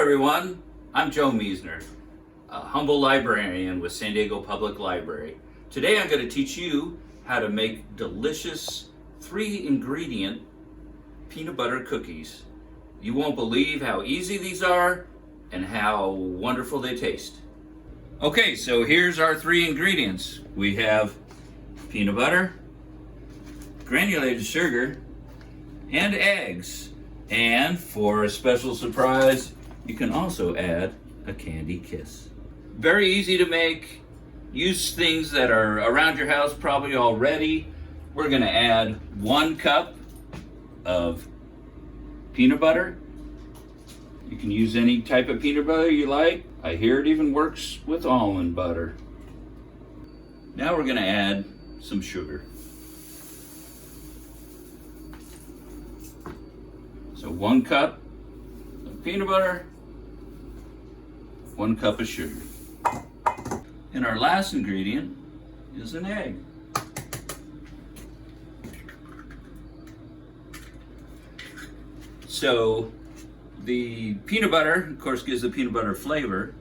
everyone, I'm Joe Miesner, a humble librarian with San Diego Public Library. Today I'm going to teach you how to make delicious 3-ingredient peanut butter cookies. You won't believe how easy these are and how wonderful they taste. Okay, so here's our 3 ingredients. We have peanut butter, granulated sugar, and eggs. And for a special surprise, you can also add a candy kiss. Very easy to make. Use things that are around your house probably already. We're gonna add 1 cup of peanut butter. You can use any type of peanut butter you like. I hear it even works with almond butter. Now we're gonna add some sugar. So 1 cup of peanut butter, 1 cup of sugar. And our last ingredient is an egg. So the peanut butter, of course, gives the peanut butter flavor,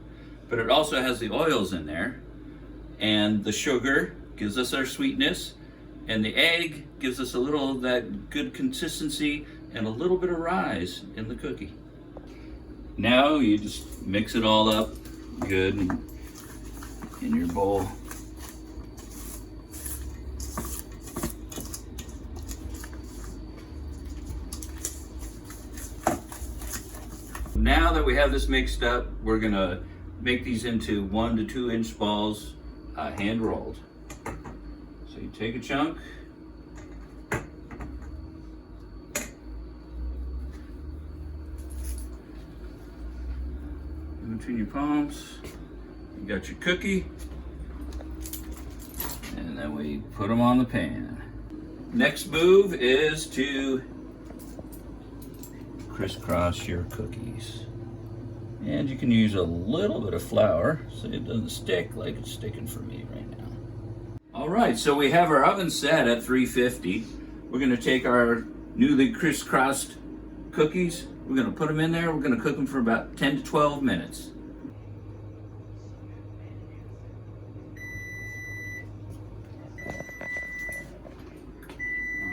but it also has the oils in there. And the sugar gives us our sweetness, and the egg gives us a little of that good consistency and a little bit of rise in the cookie. Now you just mix it all up good in your bowl. Now that we have this mixed up, we're gonna make these into 1 to 2 inch balls, hand rolled. So you take a chunk, in between your palms, you got your cookie, and then we put them on the pan. Next move is to crisscross your cookies. And you can use a little bit of flour so it doesn't stick like it's sticking for me right now. All right, so we have our oven set at 350. We're gonna take our newly crisscrossed cookies, we're gonna put them in there, we're gonna cook them for about 10 to 12 minutes.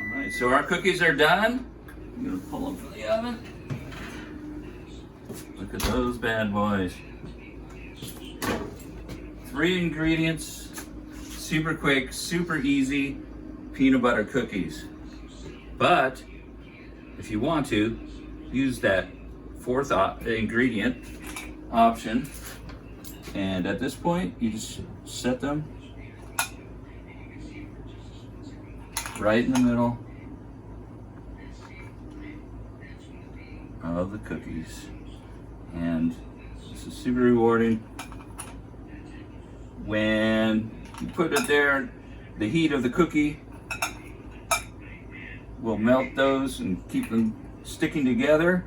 All right, so our cookies are done. I'm gonna pull them from the oven. Look at those bad boys. 3 ingredients, super quick, super easy peanut butter cookies. But if you want to, use that 4th ingredient option. And at this point, you just set them right in the middle of the cookies. And this is super rewarding. When you put it there, the heat of the cookie will melt those and keep them sticking together.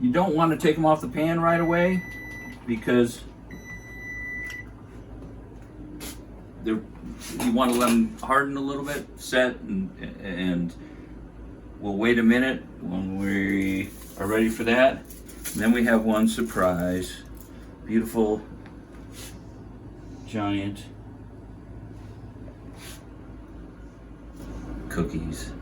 You don't want to take them off the pan right away because you want to let them harden a little bit, set, and we'll wait a minute when we are ready for that. And then we have one surprise. Beautiful, giant cookies.